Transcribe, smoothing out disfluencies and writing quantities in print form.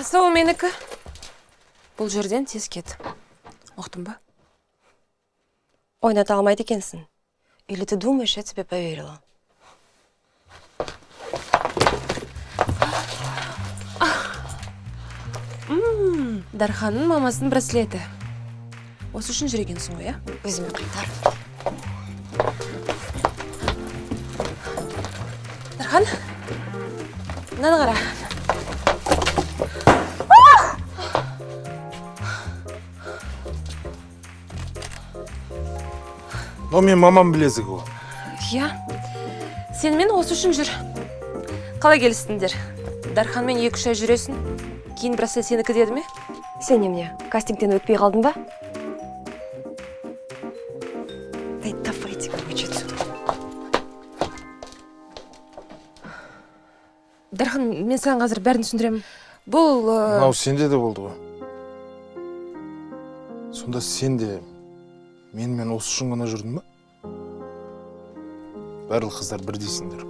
Сол менікі. Бұл жерден тез кет. Оқтың ба? Ойната алмайды екенсің. Или ты думаешь, я тебе поверила? Дарханның мамасының браслеті. Осы үшін жүрегенсің ғой, ә? Өзіме қайтар. Дархан, мынаны қара. Но мен мамам білезігі ғой. Иә, сен мен осы үшін жүр. Қалай келістіңдер? Дарханмен 2-3 ай жүресің. Кейін браслет сенікі деді ме? Сен немене, кастингтен өтпей қалдың ба? Дай, давайте, короче, отсюда. Дархан, мен саған қазір бәрін түсіндіремін. Бұл... Мынау сенде де болды ғой. Сонда сен де мен осы үшін ғана жүрдің ба? Барлық қыздар бірдейсіңдер.